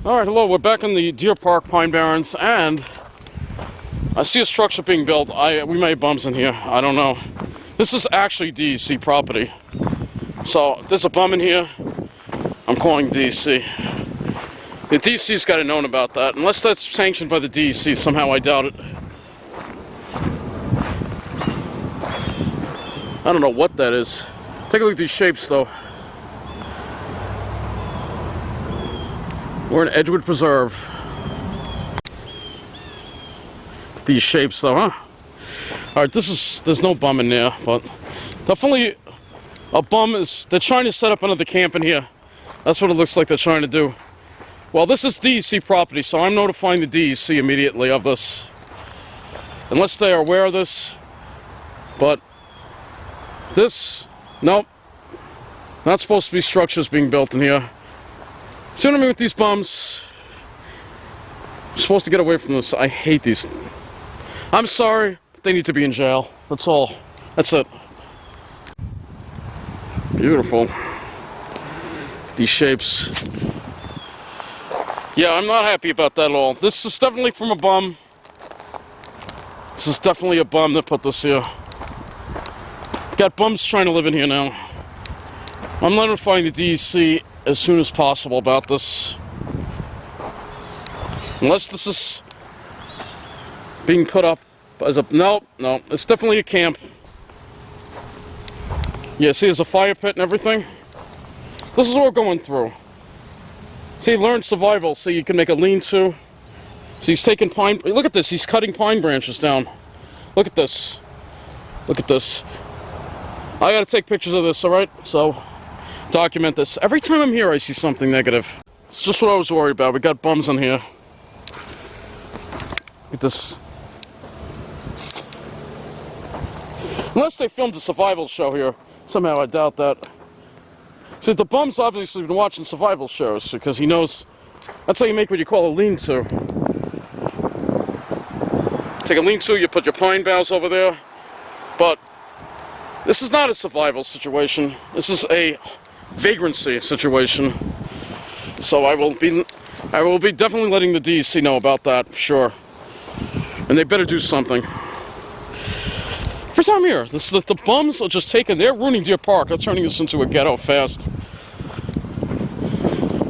Alright, hello, we're back in the Deer Park Pine Barrens, and I see a structure being built. We may have bums in here, I don't know. This is actually DEC property. So, if there's a bum in here, I'm calling DEC. The DEC's got to know about that. Unless that's sanctioned by the DEC, somehow I doubt it. I don't know what that is. Take a look at these shapes, though. We're in Edgewood Preserve. These shapes, though, huh? Alright, there's no bum in there, but definitely a bum is, they're trying to set up another camp in here. That's what it looks like they're trying to do. Well, this is DEC property, so I'm notifying the DEC immediately of this. Unless they are aware of this. But this, nope. Not supposed to be structures being built in here. See what I mean with these bums? I'm supposed to get away from this. I hate these. I'm sorry, but they need to be in jail. That's all. That's it. Beautiful. These shapes. Yeah, I'm not happy about that at all. This is definitely from a bum. This is definitely a bum that put this here. Got bums trying to live in here now. I'm notifying the DEC as soon as possible about this. Unless this is being put up as a... No, it's definitely a camp. Yeah, see, there's a fire pit and everything. This is what we're going through. See, learn survival so you can make a lean-to. So he's taking pine... Look at this, he's cutting pine branches down. Look at this. Look at this. I gotta take pictures of this, alright? So... document this. Every time I'm here, I see something negative. It's just what I was worried about. We got bums in here. Look at this. Unless they filmed a survival show here. Somehow, I doubt that. See, the bum's obviously been watching survival shows because he knows that's how you make what you call a lean-to. Take a lean-to, you put your pine boughs over there. But this is not a survival situation. This is a vagrancy situation. So I will be definitely letting the DEC know about that, for sure. And they better do something. First time here, the bums are just taking, they're ruining Deer Park. They're turning this into a ghetto fast.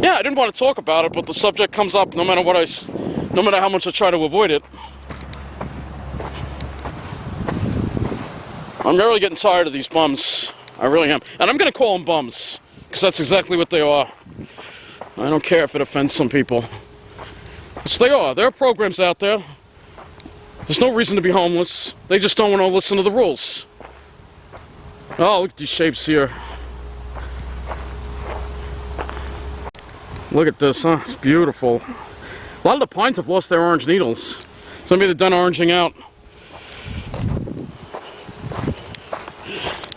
Yeah, I didn't want to talk about it, but the subject comes up no matter no matter how much I try to avoid it. I'm really getting tired of these bums. I really am. And I'm going to call them bums. Because that's exactly what they are. I don't care if it offends some people. Which they are. There are programs out there. There's no reason to be homeless. They just don't want to listen to the rules. Oh, look at these shapes here. Look at this, huh? It's beautiful. A lot of the pines have lost their orange needles. So maybe they're done oranging out.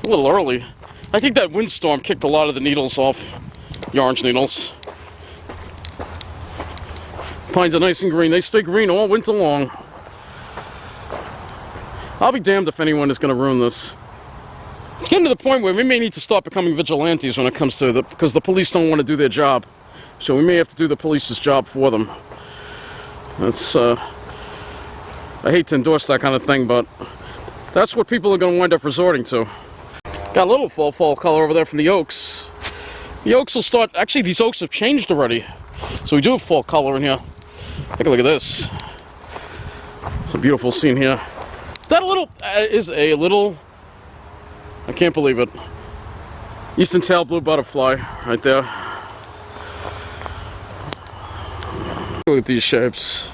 A little early. I think that windstorm kicked a lot of the needles off, the orange needles. Pines are nice and green. They stay green all winter long. I'll be damned if anyone is going to ruin this. It's getting to the point where we may need to start becoming vigilantes when it comes to because the police don't want to do their job. So we may have to do the police's job for them. That's, I hate to endorse that kind of thing, but that's what people are going to wind up resorting to. Got a little fall color over there from the oaks. The oaks will start... Actually, these oaks have changed already. So we do have fall color in here. Take a look at this. It's a beautiful scene here. Is that a little... is a little... I can't believe it. Eastern tail blue butterfly right there. Look at these shapes.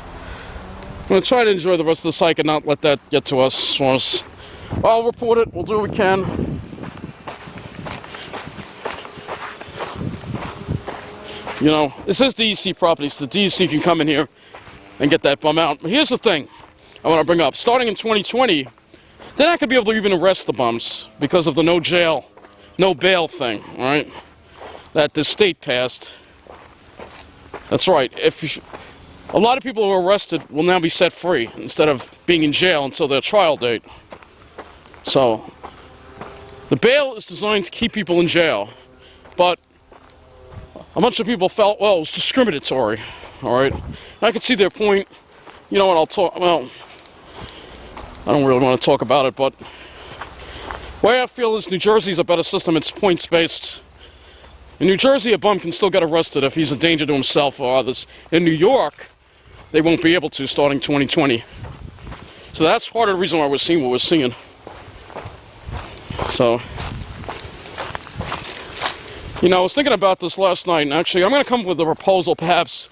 I'm going to try to enjoy the rest of this hike and not let that get to us. I'll report it. We'll do what we can. You know, this is DEC property, so the DEC can come in here and get that bum out. But here's the thing I want to bring up. Starting in 2020, they're not going to be able to even arrest the bums because of the no jail, no bail thing, all right? That the state passed. That's right. A lot of people who are arrested will now be set free instead of being in jail until their trial date. So, the bail is designed to keep people in jail, but a bunch of people felt, well, it was discriminatory. all right? And I can see their point. You know what, I'll talk, well, I don't really want to talk about it, but the way I feel is New Jersey's a better system. It's points-based. In New Jersey, a bum can still get arrested if he's a danger to himself or others. In New York, they won't be able to starting 2020. So that's part of the reason why we're seeing what we're seeing. So, you know, I was thinking about this last night, and actually, I'm going to come up with a proposal, perhaps.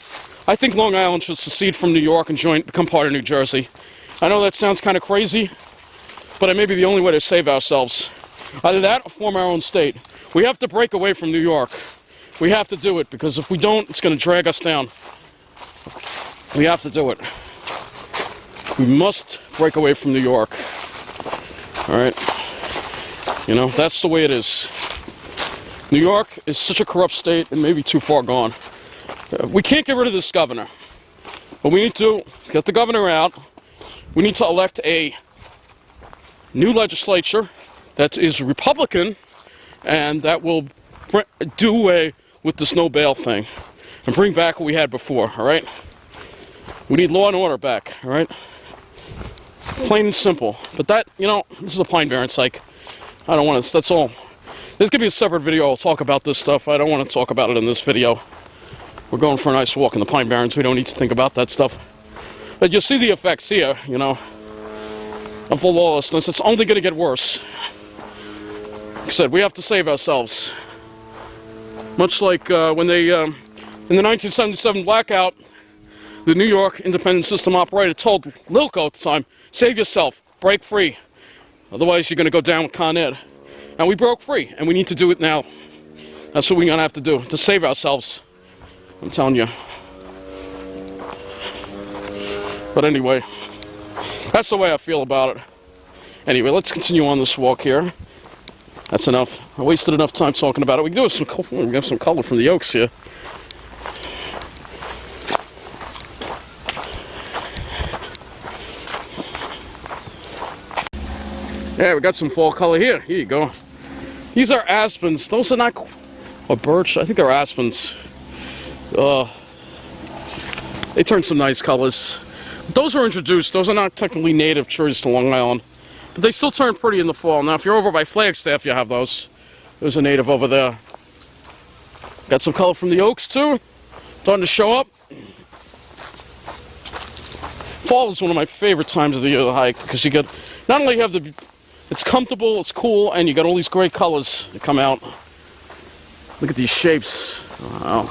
I think Long Island should secede from New York and become part of New Jersey. I know that sounds kind of crazy, but it may be the only way to save ourselves. Either that or form our own state. We have to break away from New York. We have to do it, because if we don't, it's going to drag us down. We have to do it. We must break away from New York. Alright? You know, that's the way it is. New York is such a corrupt state and maybe too far gone. We can't get rid of this governor. What we need to do is get the governor out. We need to elect a new legislature that is Republican and that will do away with this no bail thing and bring back what we had before, alright? We need law and order back, alright? Plain and simple. But that, you know, this is a Pine Barrens hike. I don't want to, that's all. There's going to be a separate video. I'll talk about this stuff. I don't want to talk about it in this video. We're going for a nice walk in the Pine Barrens. We don't need to think about that stuff. But you'll see the effects here, you know, of the lawlessness. It's only going to get worse. Like I said, we have to save ourselves. Much like when they, in the 1977 blackout, the New York independent system operator told Lilco at the time, save yourself, break free. Otherwise, you're going to go down with Con Ed. And we broke free, and we need to do it now. That's what we're going to have to do, to save ourselves. I'm telling you. But anyway, that's the way I feel about it. Anyway, let's continue on this walk here. That's enough. I wasted enough time talking about it. We can do some color. We have some color from the oaks here. Yeah, we got some fall color here. Here you go. These are aspens. Those are not, or birch. I think they're aspens. They turn some nice colors. Those are introduced. Those are not technically native trees to Long Island, but they still turn pretty in the fall. Now, if you're over by Flagstaff, you have those. There's a native over there. Got some color from the oaks too. Starting to show up. Fall is one of my favorite times of the year to hike, because you get, not only have the, it's comfortable, it's cool, and you got all these great colors that come out. Look at these shapes. Wow.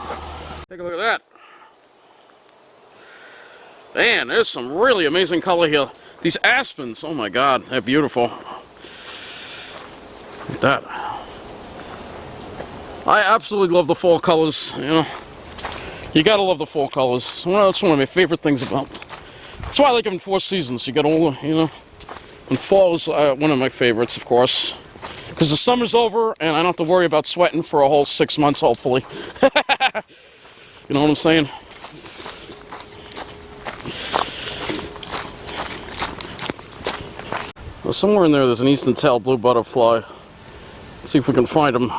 Take a look at that. Man, there's some really amazing color here. These aspens, oh my god, they're beautiful. Look at that. I absolutely love the fall colors, you know. You gotta love the fall colors. That's one of my favorite things about. That's why I like them in 4 seasons. You got all, you know. And fall is one of my favorites, of course. Because the summer's over, and I don't have to worry about sweating for a whole 6 months, hopefully. You know what I'm saying? Well, somewhere in there's an eastern-tailed blue butterfly. Let's see if we can find him.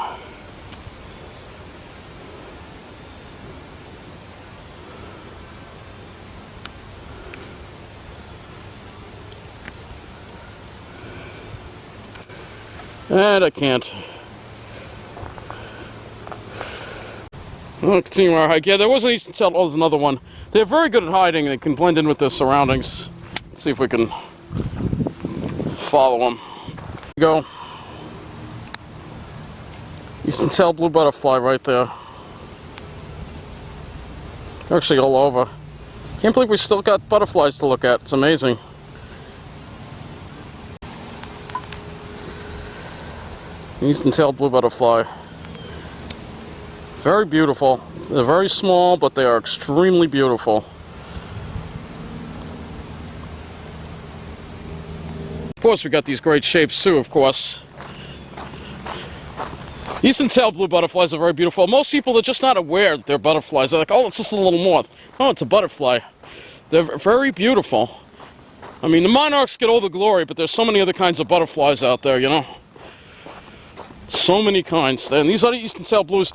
And I can't. We'll continue our hike. Yeah, there was an eastern-tailed. Oh, there's another one. They're very good at hiding. They can blend in with their surroundings. Let's see if we can follow them. There you go. Eastern-tailed blue butterfly right there. They're actually all over. Can't believe we still got butterflies to look at. It's amazing. Eastern-tailed blue butterfly. Very beautiful. They're very small, but they are extremely beautiful. Of course, we got these great shapes too, of course. Eastern-tailed blue butterflies are very beautiful. Most people are just not aware that they're butterflies. They're like, oh, it's just a little moth. Oh, it's a butterfly. They're very beautiful. I mean, the monarchs get all the glory, but there's so many other kinds of butterflies out there, you know? So many kinds. And these other eastern-tailed blues,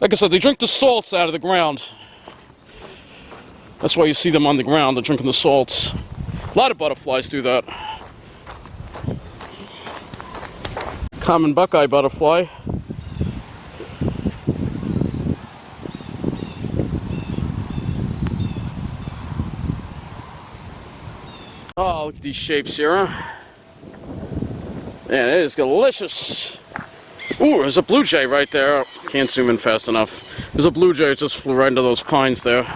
like I said, they drink the salts out of the ground. That's why you see them on the ground. They're drinking the salts. A lot of butterflies do that. Common Buckeye butterfly. Oh, look at these shapes here, huh? Man, it is delicious. Ooh, there's a blue jay right there. Can't zoom in fast enough. There's a blue jay that just flew right into those pines there.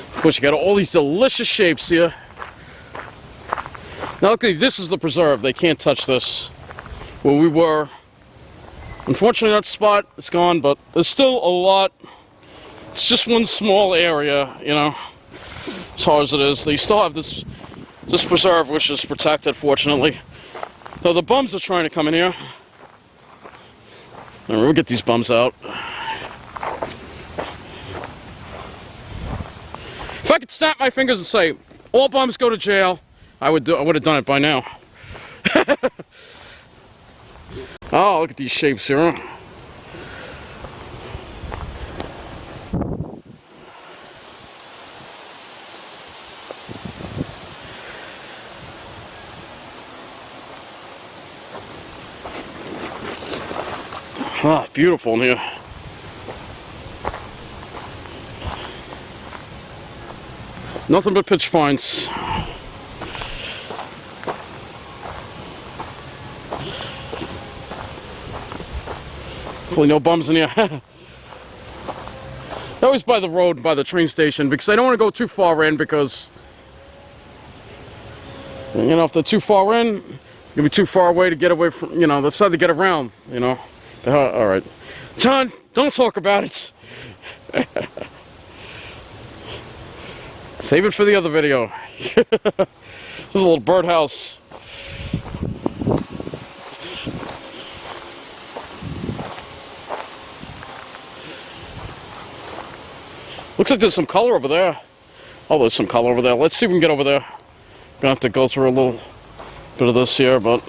Of course, you got all these delicious shapes here. Now, luckily, this is the preserve. They can't touch this. Where we were. Unfortunately, that spot is gone, but there's still a lot. It's just one small area, you know, as far as it is. They still have this preserve, which is protected, fortunately. Though the bums are trying to come in here. And we'll get these bums out. If I could snap my fingers and say, all bums go to jail, I would have done it by now. Oh, look at these shapes here. Ah, beautiful in here. Nothing but pitch pines. Hopefully no bums in here. Always by the road, by the train station, because I don't want to go too far in, because, you know, if they're too far in, you'll be too far away to get away from, you know, that's how to get around, you know. Alright. John, don't talk about it. Save it for the other video. This is a little birdhouse. Looks like there's some color over there. Oh, there's some color over there. Let's see if we can get over there. Gonna have to go through a little bit of this here, but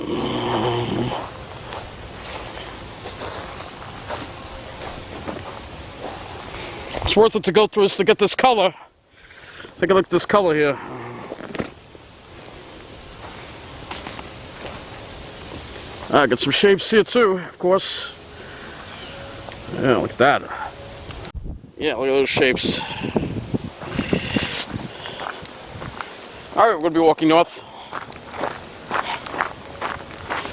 it's worth it to go through this to get this color. Take a look at this color here. I got some shapes here too, of course. Yeah, look at that. Yeah, look at those shapes. Alright, we're going to be walking north.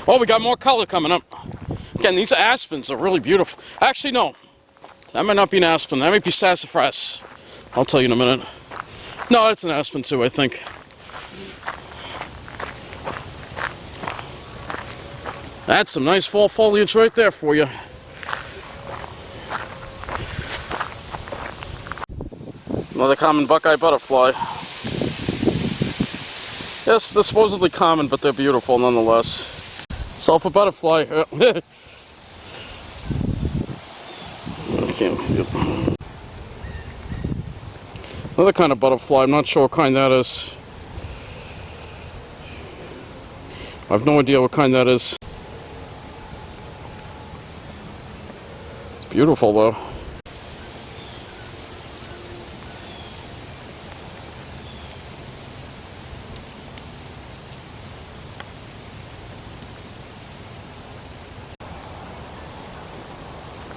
Oh, we got more color coming up. Again, these aspens are really beautiful. Actually, no. That might not be an aspen. That might be sassafras. I'll tell you in a minute. No, it's an aspen too, I think. That's some nice fall foliage right there for you. Another common Buckeye butterfly. Yes, they're supposedly common, but they're beautiful nonetheless. Sulfur butterfly. I can't see it. Another kind of butterfly. I'm not sure what kind that is. I have no idea what kind that is. It's beautiful though.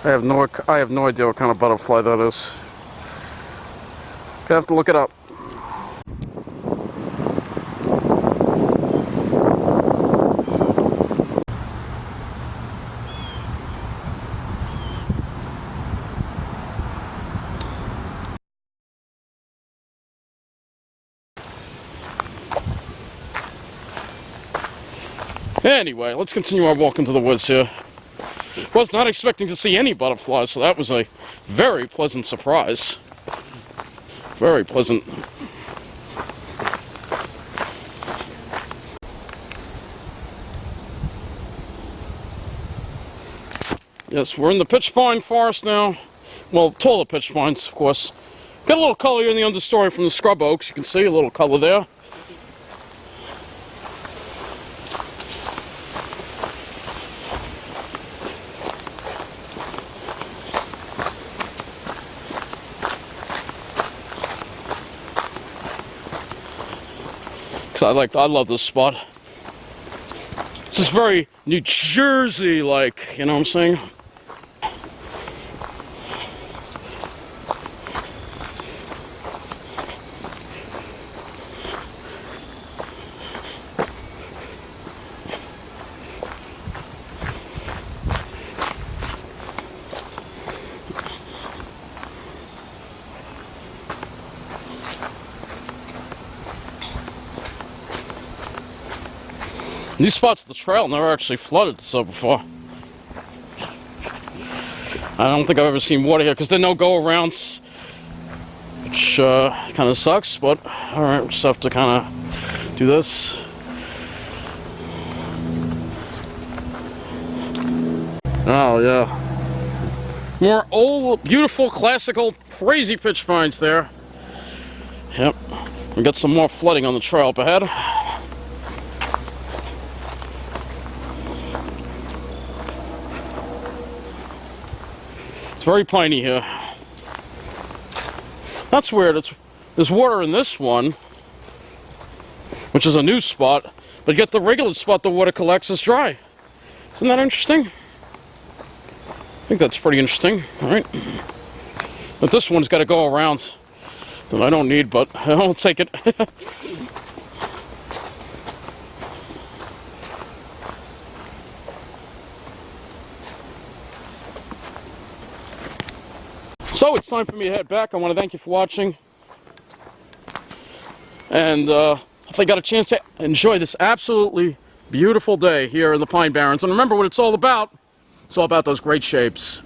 I have no idea what kind of butterfly that is. I have to look it up. Anyway, let's continue our walk into the woods here. Was not expecting to see any butterflies, so that was a very pleasant surprise. Very pleasant. Yes, we're in the pitch pine forest now. Well, taller pitch pines, of course. Got a little color here in the understory from the scrub oaks. You can see a little color there. Because I love this spot. This is very New Jersey-like, you know what I'm saying? These spots of the trail never actually flooded so before. I don't think I've ever seen water here because there are no go-arounds, which kind of sucks, but alright, we'll just have to kind of do this. Oh, yeah. More old, beautiful, classical, crazy pitch pines there. Yep. We got some more flooding on the trail up ahead. It's very piney here. That's weird. There's water in this one, which is a new spot, but yet the regular spot the water collects is dry. Isn't that interesting? I think that's pretty interesting. All right. But this one's got to go around that I don't need, but I'll take it. So it's time for me to head back. I want to thank you for watching. And if I got a chance to enjoy this absolutely beautiful day here in the Pine Barrens. And remember what it's all about. It's all about those great shapes.